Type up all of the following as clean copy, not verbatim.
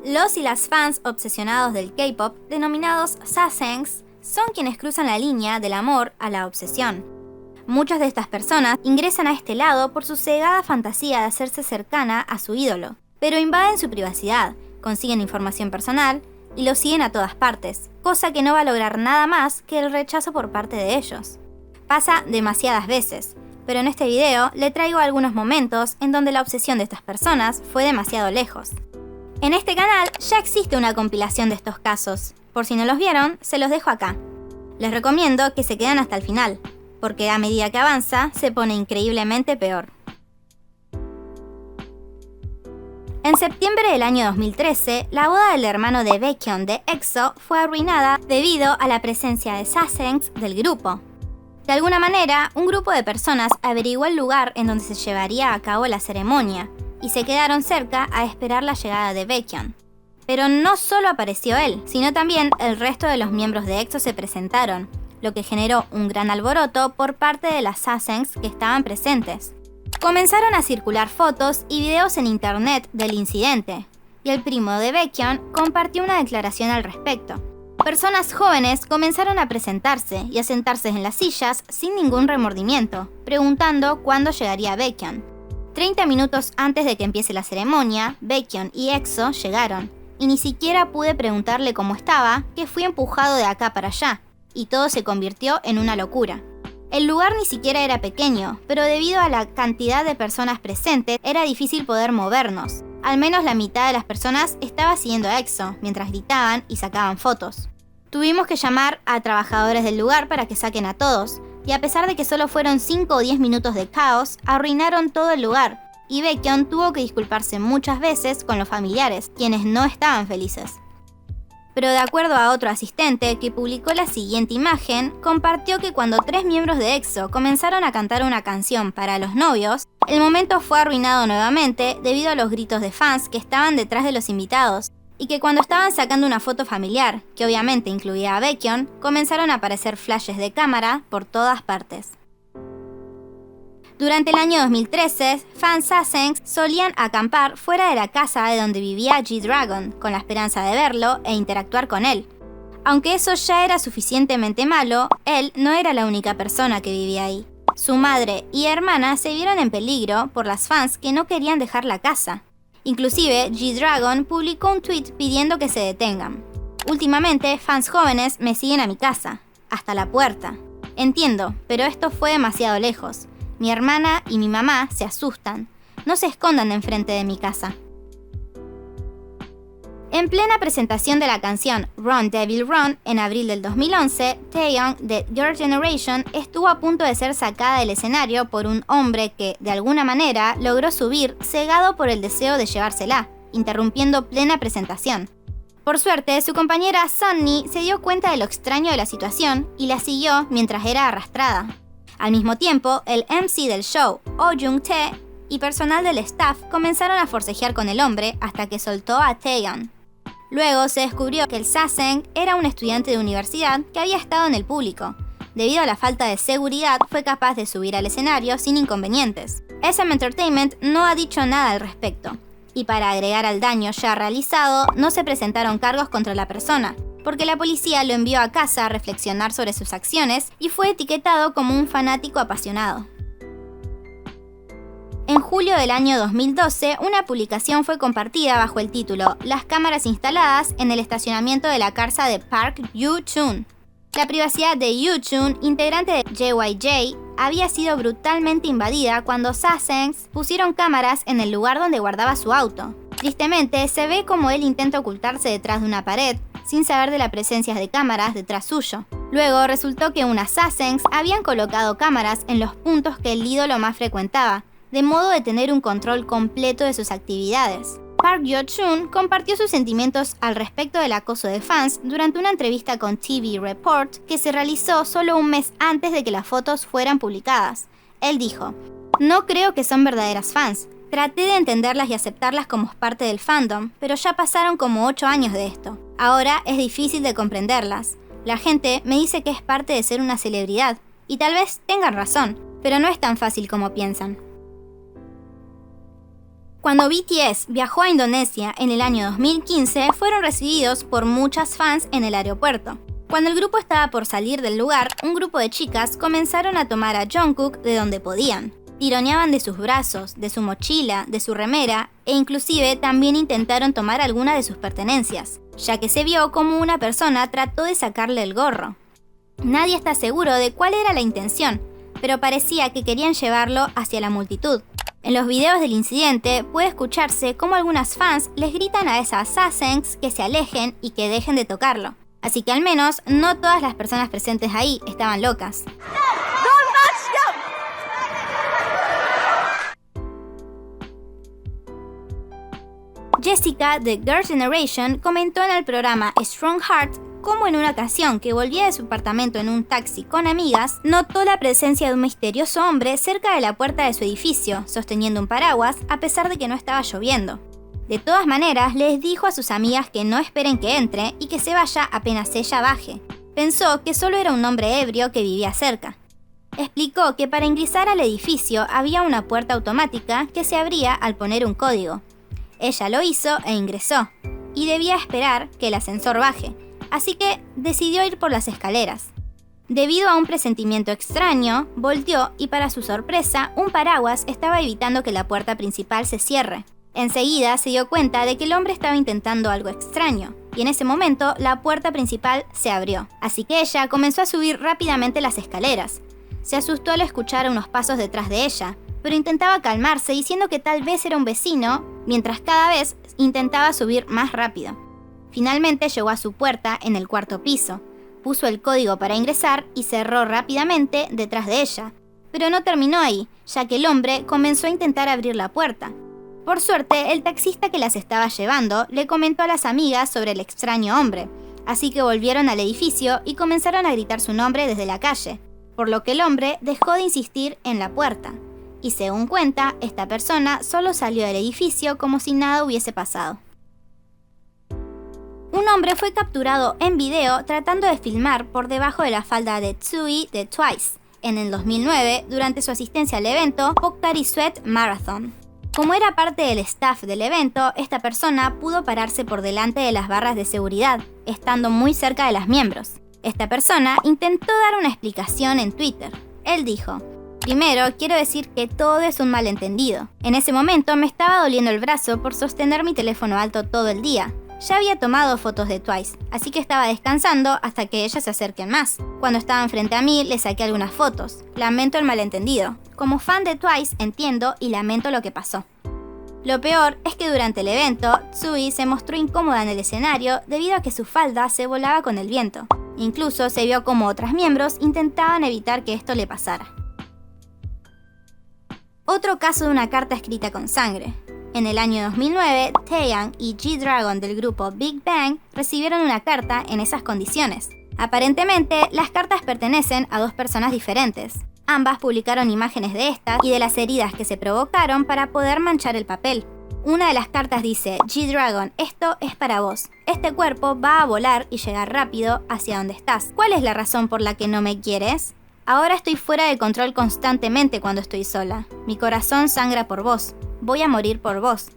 Los y las fans obsesionados del K-pop, denominados sasaengs, son quienes cruzan la línea del amor a la obsesión. Muchas de estas personas ingresan a este lado por su cegada fantasía de hacerse cercana a su ídolo, pero invaden su privacidad, consiguen información personal y lo siguen a todas partes, cosa que no va a lograr nada más que el rechazo por parte de ellos. Pasa demasiadas veces, pero en este video le traigo algunos momentos en donde la obsesión de estas personas fue demasiado lejos. En este canal ya existe una compilación de estos casos. Por si no los vieron, se los dejo acá. Les recomiendo que se queden hasta el final, porque a medida que avanza, se pone increíblemente peor. En septiembre del año 2013, la boda del hermano de Baekhyun de EXO fue arruinada debido a la presencia de sasaengs del grupo. De alguna manera, un grupo de personas averiguó el lugar en donde se llevaría a cabo la ceremonia, y se quedaron cerca a esperar la llegada de Baekhyun. Pero no solo apareció él, sino también el resto de los miembros de EXO se presentaron, lo que generó un gran alboroto por parte de las sasaengs que estaban presentes. Comenzaron a circular fotos y videos en internet del incidente, y el primo de Baekhyun compartió una declaración al respecto. Personas jóvenes comenzaron a presentarse y a sentarse en las sillas sin ningún remordimiento, preguntando cuándo llegaría Baekhyun. 30 minutos antes de que empiece la ceremonia, Baekhyun y EXO llegaron, y ni siquiera pude preguntarle cómo estaba, que fui empujado de acá para allá, y todo se convirtió en una locura. El lugar ni siquiera era pequeño, pero debido a la cantidad de personas presentes, era difícil poder movernos. Al menos la mitad de las personas estaba siguiendo a EXO, mientras gritaban y sacaban fotos. Tuvimos que llamar a trabajadores del lugar para que saquen a todos, y a pesar de que solo fueron 5 o 10 minutos de caos, arruinaron todo el lugar, y Baekhyun tuvo que disculparse muchas veces con los familiares, quienes no estaban felices. Pero de acuerdo a otro asistente que publicó la siguiente imagen, compartió que cuando 3 miembros de EXO comenzaron a cantar una canción para los novios, el momento fue arruinado nuevamente debido a los gritos de fans que estaban detrás de los invitados, y que cuando estaban sacando una foto familiar, que obviamente incluía a Baekhyun, comenzaron a aparecer flashes de cámara por todas partes. Durante el año 2013, fans sasaengs solían acampar fuera de la casa de donde vivía G-Dragon, con la esperanza de verlo e interactuar con él. Aunque eso ya era suficientemente malo, él no era la única persona que vivía ahí. Su madre y hermana se vieron en peligro por las fans que no querían dejar la casa. Inclusive, G-Dragon publicó un tweet pidiendo que se detengan. Últimamente, fans jóvenes me siguen a mi casa, hasta la puerta. Entiendo, pero esto fue demasiado lejos. Mi hermana y mi mamá se asustan. No se escondan de enfrente de mi casa. En plena presentación de la canción Run Devil Run en abril del 2011, Taeyong de Girl Generation estuvo a punto de ser sacada del escenario por un hombre que, de alguna manera, logró subir cegado por el deseo de llevársela, interrumpiendo plena presentación. Por suerte, su compañera Sunny se dio cuenta de lo extraño de la situación y la siguió mientras era arrastrada. Al mismo tiempo, el MC del show, Oh Jung-tae, y personal del staff comenzaron a forcejear con el hombre hasta que soltó a Taeyong. Luego se descubrió que el sasaeng era un estudiante de universidad que había estado en el público. Debido a la falta de seguridad, fue capaz de subir al escenario sin inconvenientes. SM Entertainment no ha dicho nada al respecto. Y para agregar al daño ya realizado, no se presentaron cargos contra la persona, porque la policía lo envió a casa a reflexionar sobre sus acciones y fue etiquetado como un fanático apasionado. En julio del año 2012, una publicación fue compartida bajo el título "Las cámaras instaladas en el estacionamiento de la casa de Park Yoo-chun". La privacidad de Yoo-chun, integrante de JYJ, había sido brutalmente invadida cuando sasaengs pusieron cámaras en el lugar donde guardaba su auto. Tristemente, se ve como él intenta ocultarse detrás de una pared, sin saber de la presencia de cámaras detrás suyo. Luego resultó que unas sasaengs habían colocado cámaras en los puntos que el ídolo más frecuentaba, de modo de tener un control completo de sus actividades. Park Yoo-chun compartió sus sentimientos al respecto del acoso de fans durante una entrevista con TV Report que se realizó solo un mes antes de que las fotos fueran publicadas. Él dijo: "No creo que son verdaderas fans. Traté de entenderlas y aceptarlas como parte del fandom, pero ya pasaron como 8 años de esto. Ahora es difícil de comprenderlas. La gente me dice que es parte de ser una celebridad, y tal vez tengan razón, pero no es tan fácil como piensan. Cuando BTS viajó a Indonesia en el año 2015, fueron recibidos por muchas fans en el aeropuerto. Cuando el grupo estaba por salir del lugar, un grupo de chicas comenzaron a tomar a Jungkook de donde podían. Tironeaban de sus brazos, de su mochila, de su remera e inclusive también intentaron tomar alguna de sus pertenencias, ya que se vio como una persona trató de sacarle el gorro. Nadie está seguro de cuál era la intención, pero parecía que querían llevarlo hacia la multitud. En los videos del incidente puede escucharse cómo algunas fans les gritan a esas Sasaengs que se alejen y que dejen de tocarlo. Así que al menos no todas las personas presentes ahí estaban locas. Jessica de Girl Generation comentó en el programa Strong Heart cómo en una ocasión que volvía de su apartamento en un taxi con amigas, notó la presencia de un misterioso hombre cerca de la puerta de su edificio, sosteniendo un paraguas a pesar de que no estaba lloviendo. De todas maneras, les dijo a sus amigas que no esperen que entre y que se vaya apenas ella baje. Pensó que solo era un hombre ebrio que vivía cerca. Explicó que para ingresar al edificio había una puerta automática que se abría al poner un código. Ella lo hizo e ingresó, y debía esperar que el ascensor baje, así que decidió ir por las escaleras. Debido a un presentimiento extraño, volteó y para su sorpresa, un paraguas estaba evitando que la puerta principal se cierre. Enseguida se dio cuenta de que el hombre estaba intentando algo extraño, y en ese momento la puerta principal se abrió, así que ella comenzó a subir rápidamente las escaleras. Se asustó al escuchar unos pasos detrás de ella, pero intentaba calmarse diciendo que tal vez era un vecino, mientras cada vez intentaba subir más rápido. Finalmente llegó a su puerta en el 4º piso, puso el código para ingresar y cerró rápidamente detrás de ella. Pero no terminó ahí, ya que el hombre comenzó a intentar abrir la puerta. Por suerte, el taxista que las estaba llevando le comentó a las amigas sobre el extraño hombre, así que volvieron al edificio y comenzaron a gritar su nombre desde la calle, por lo que el hombre dejó de insistir en la puerta. Y según cuenta, esta persona solo salió del edificio como si nada hubiese pasado. Un hombre fue capturado en video tratando de filmar por debajo de la falda de Tsui de Twice en el 2009 durante su asistencia al evento Pocari Sweat Marathon. Como era parte del staff del evento, esta persona pudo pararse por delante de las barras de seguridad, estando muy cerca de las miembros. Esta persona intentó dar una explicación en Twitter. Él dijo: "Primero, quiero decir que todo es un malentendido. En ese momento me estaba doliendo el brazo por sostener mi teléfono alto todo el día. Ya había tomado fotos de Twice, así que estaba descansando hasta que ellas se acerquen más. Cuando estaban frente a mí, les saqué algunas fotos. Lamento el malentendido. Como fan de Twice, entiendo y lamento lo que pasó". Lo peor es que durante el evento, Tsui se mostró incómoda en el escenario debido a que su falda se volaba con el viento. Incluso se vio como otras miembros intentaban evitar que esto le pasara. Otro caso de una carta escrita con sangre. En el año 2009, Taeyang y G-Dragon del grupo Big Bang recibieron una carta en esas condiciones. Aparentemente, las cartas pertenecen a dos personas diferentes. Ambas publicaron imágenes de estas y de las heridas que se provocaron para poder manchar el papel. Una de las cartas dice: G-Dragon, esto es para vos. Este cuerpo va a volar y llegar rápido hacia donde estás. ¿Cuál es la razón por la que no me quieres? Ahora estoy fuera de control constantemente cuando estoy sola. Mi corazón sangra por vos. Voy a morir por vos.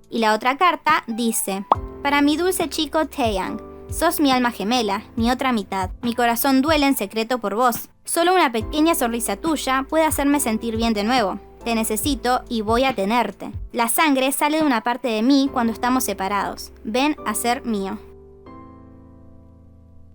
Y la otra carta dice: para mi dulce chico Taeyang, sos mi alma gemela, mi otra mitad. Mi corazón duele en secreto por vos. Solo una pequeña sonrisa tuya puede hacerme sentir bien de nuevo. Te necesito y voy a tenerte. La sangre sale de una parte de mí cuando estamos separados. Ven a ser mío.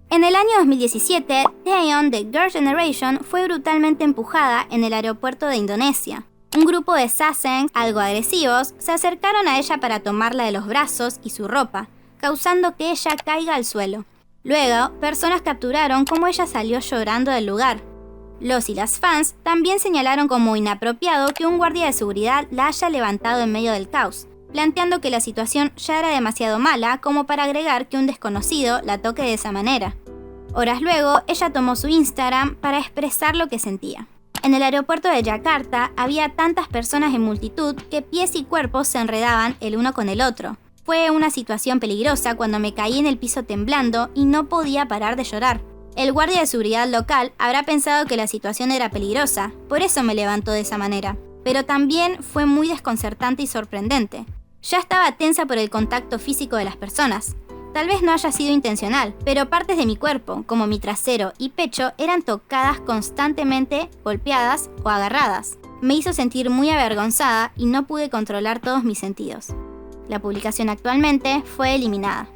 En el año 2017, Taeyeon de Girl Generation fue brutalmente empujada en el aeropuerto de Indonesia. Un grupo de Sasaengs, algo agresivos, se acercaron a ella para tomarla de los brazos y su ropa, causando que ella caiga al suelo. Luego, personas capturaron cómo ella salió llorando del lugar. Los y las fans también señalaron como inapropiado que un guardia de seguridad la haya levantado en medio del caos, planteando que la situación ya era demasiado mala como para agregar que un desconocido la toque de esa manera. Horas luego, ella tomó su Instagram para expresar lo que sentía. En el aeropuerto de Yakarta había tantas personas en multitud que pies y cuerpos se enredaban el uno con el otro. Fue una situación peligrosa cuando me caí en el piso temblando y no podía parar de llorar. El guardia de seguridad local habrá pensado que la situación era peligrosa, por eso me levantó de esa manera. Pero también fue muy desconcertante y sorprendente. Ya estaba tensa por el contacto físico de las personas. Tal vez no haya sido intencional, pero partes de mi cuerpo, como mi trasero y pecho, eran tocadas constantemente, golpeadas o agarradas. Me hizo sentir muy avergonzada y no pude controlar todos mis sentidos. La publicación actualmente fue eliminada.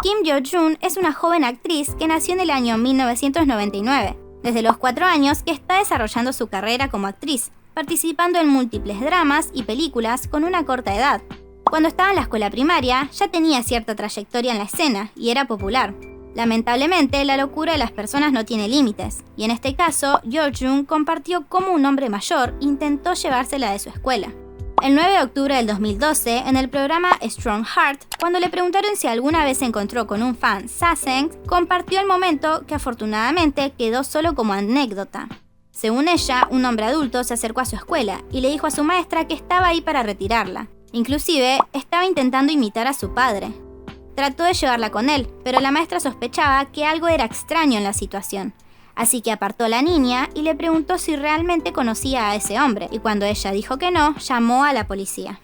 Kim Yo-jun es una joven actriz que nació en el año 1999. Desde los 4 años que está desarrollando su carrera como actriz, participando en múltiples dramas y películas con una corta edad. Cuando estaba en la escuela primaria, ya tenía cierta trayectoria en la escena y era popular. Lamentablemente, la locura de las personas no tiene límites, y en este caso, Yo-jun compartió cómo un hombre mayor intentó llevársela de su escuela. El 9 de octubre del 2012, en el programa Strong Heart, cuando le preguntaron si alguna vez se encontró con un fan Sasaeng, compartió el momento que afortunadamente quedó solo como anécdota. Según ella, un hombre adulto se acercó a su escuela y le dijo a su maestra que estaba ahí para retirarla. Inclusive, estaba intentando imitar a su padre. Trató de llevarla con él, pero la maestra sospechaba que algo era extraño en la situación. Así que apartó a la niña y le preguntó si realmente conocía a ese hombre, y cuando ella dijo que no, llamó a la policía.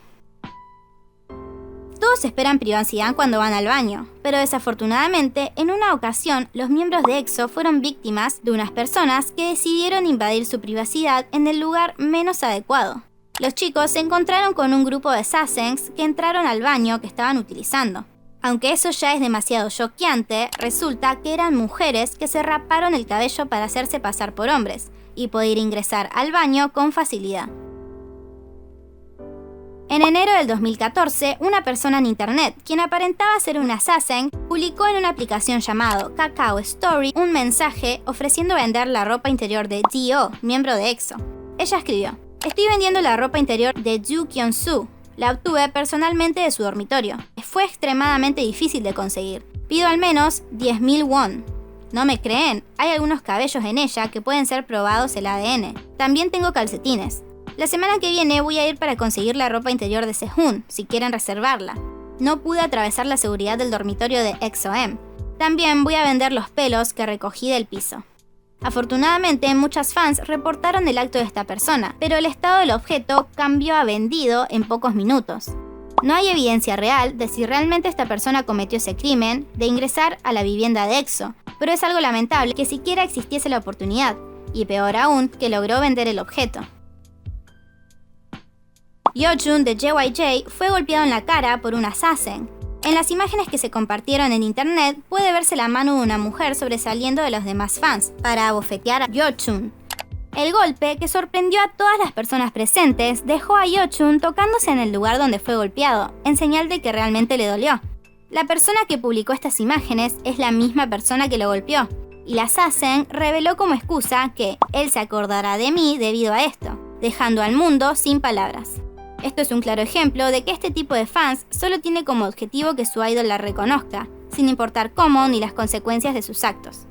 Todos esperan privacidad cuando van al baño, pero desafortunadamente, en una ocasión, los miembros de EXO fueron víctimas de unas personas que decidieron invadir su privacidad en el lugar menos adecuado. Los chicos se encontraron con un grupo de Sasaengs que entraron al baño que estaban utilizando. Aunque eso ya es demasiado choqueante, resulta que eran mujeres que se raparon el cabello para hacerse pasar por hombres y poder ingresar al baño con facilidad. En enero del 2014, una persona en internet, quien aparentaba ser una Sasaeng, publicó en una aplicación llamado Kakao Story un mensaje ofreciendo vender la ropa interior de D.O., miembro de EXO. Ella escribió: "Estoy vendiendo la ropa interior de Joo Kyung-soo. La obtuve personalmente de su dormitorio. Fue extremadamente difícil de conseguir. Pido al menos 10.000 won. ¿No me creen? Hay algunos cabellos en ella que pueden ser probados el ADN. También tengo calcetines. La semana que viene voy a ir para conseguir la ropa interior de Sehun, si quieren reservarla. No pude atravesar la seguridad del dormitorio de EXO-M. También voy a vender los pelos que recogí del piso". Afortunadamente, muchas fans reportaron el acto de esta persona, pero el estado del objeto cambió a vendido en pocos minutos. No hay evidencia real de si realmente esta persona cometió ese crimen de ingresar a la vivienda de EXO, pero es algo lamentable que siquiera existiese la oportunidad, y peor aún, que logró vender el objeto. Yo-jun de JYJ fue golpeado en la cara por una Sasaeng. En las imágenes que se compartieron en internet puede verse la mano de una mujer sobresaliendo de los demás fans para abofetear a Yo-jun. El golpe, que sorprendió a todas las personas presentes, dejó a Yo-jun tocándose en el lugar donde fue golpeado, en señal de que realmente le dolió. La persona que publicó estas imágenes es la misma persona que lo golpeó, y la Sasaeng reveló como excusa que él se acordará de mí debido a esto, dejando al mundo sin palabras. Esto es un claro ejemplo de que este tipo de fans solo tiene como objetivo que su idol la reconozca, sin importar cómo ni las consecuencias de sus actos.